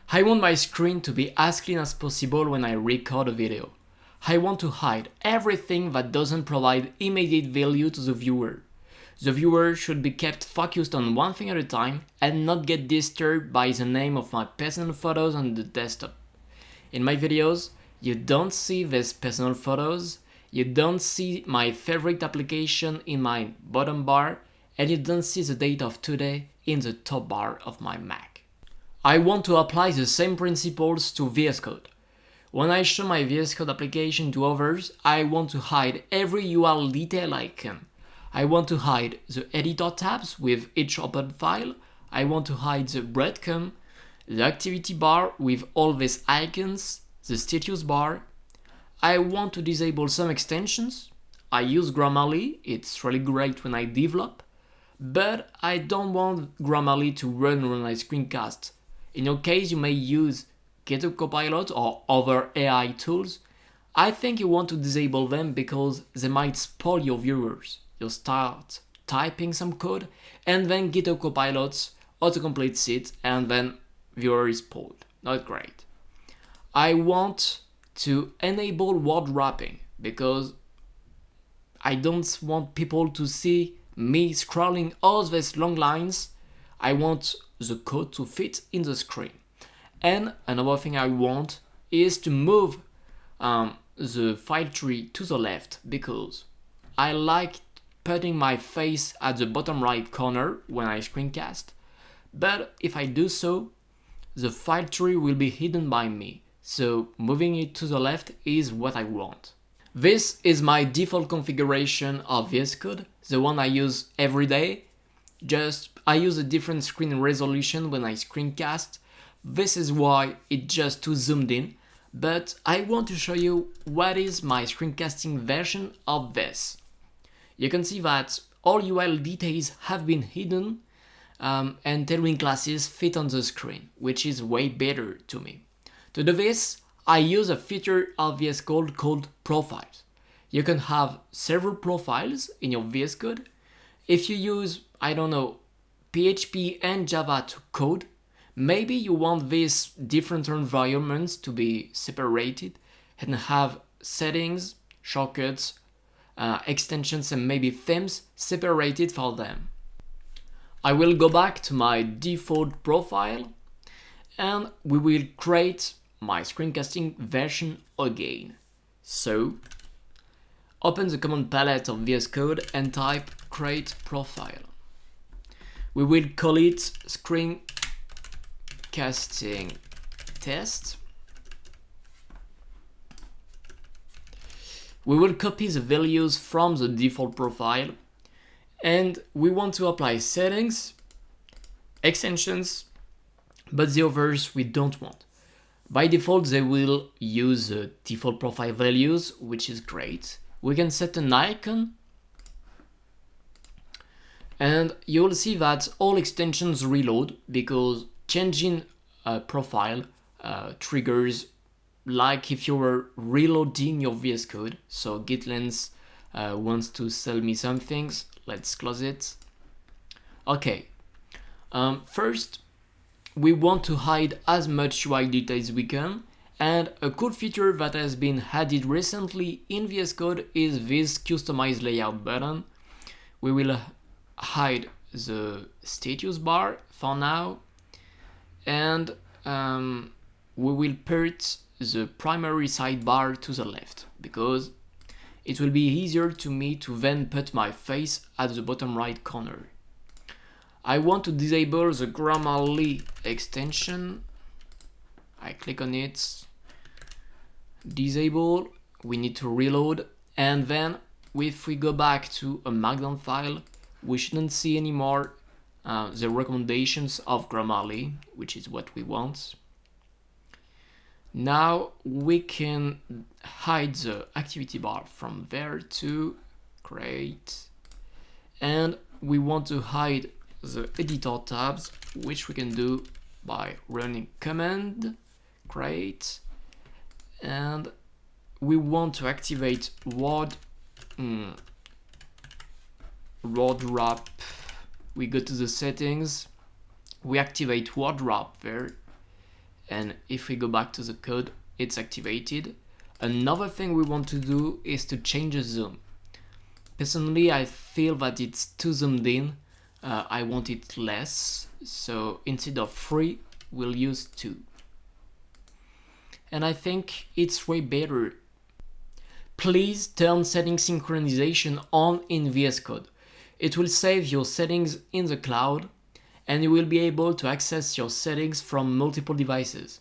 I want my screen to be as clean as possible when I record a video. I want to hide everything that doesn't provide immediate value to the viewer. The viewer should be kept focused on one thing at a time and not get disturbed by the name of my personal photos on the desktop. In my videos, you don't see these personal photos, you don't see my favorite application in my bottom bar, and you don't see the date of today in the top bar of my Mac. I want to apply the same principles to VS Code. When I show my VS Code application to others, I want to hide every URL detail I can. I want to hide the editor tabs with each open file. I want to hide the breadcrumb, the activity bar with all these icons, the status bar. I want to disable some extensions. I use Grammarly, it's really great when I develop, but I don't want Grammarly to run when I screencast. In your case, you may use GitHub Copilot or other AI tools. I think you want to disable them because they might spoil your viewers. You start typing some code and then GitHub Copilot autocompletes it and then viewer is spoiled. Not great. I want to enable word wrapping because I don't want people to see me scrolling all these long lines. I want the code to fit in the screen. And another thing I want is to move the file tree to the left because I like putting my face at the bottom right corner when I screencast. But if I do so, the file tree will be hidden by me. So moving it to the left is what I want. This is my default configuration of VS Code, the one I use every day. I use a different screen resolution when I screencast. This is why it's just too zoomed in, but I want to show you what is my screencasting version of this. You can see that all URL details have been hidden and tailwind classes fit on the screen, which is way better to me. To do this, I use a feature of VS Code called profiles. You can have several profiles in your VS Code. If you use, PHP and Java to code, maybe you want these different environments to be separated and have settings, shortcuts, extensions and maybe themes separated for them. I will go back to my default profile and we will create my screencasting version again. So open the command palette of VS Code and type create profile. We will call it screencasting test. We will copy the values from the default profile and we want to apply settings, extensions, but the others we don't want. By default, they will use the default profile values, which is great. We can set an icon and you'll see that all extensions reload because changing a profile triggers like if you were reloading your VS Code. So GitLens wants to sell me some things. Let's close it. Okay. First, we want to hide as much UI details we can. And a cool feature that has been added recently in VS Code is this customize layout button. We will hide the status bar for now. And we will put the primary sidebar to the left because it will be easier to me to then put my face at the bottom right corner. I want to disable the Grammarly extension. I click on it, disable, we need to reload, and then if we go back to a markdown file, we shouldn't see anymore the recommendations of Grammarly, which is what we want. Now we can hide the activity bar from there to create, and we want to hide the editor tabs, which we can do by running command create, and we want to activate word wrap. We go to the settings, we activate word wrap there, And if we go back to the code, it's activated. Another thing we want to do is to change the zoom. Personally, I feel that it's too zoomed in. I want it less. So instead of 3, we'll use 2. And I think it's way better. Please turn setting synchronization on in VS Code. It will save your settings in the cloud, and you will be able to access your settings from multiple devices.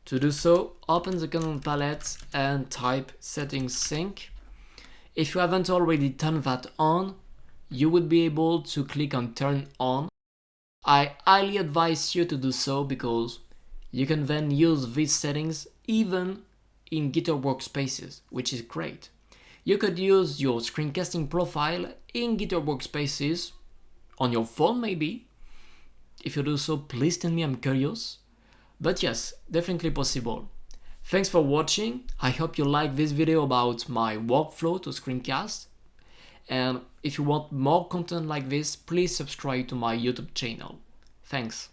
To do so, open the command palette and type settings sync. If you haven't already turned that on, you would be able to click on turn on. I highly advise you to do so because you can then use these settings even in GitHub Workspaces, which is great. You could use your screencasting profile in GitHub Workspaces, on your phone maybe. If you do so, please tell me, I'm curious. But yes, definitely possible. Thanks for watching. I hope you like this video about my workflow to screencast. And if you want more content like this, please subscribe to my YouTube channel. Thanks.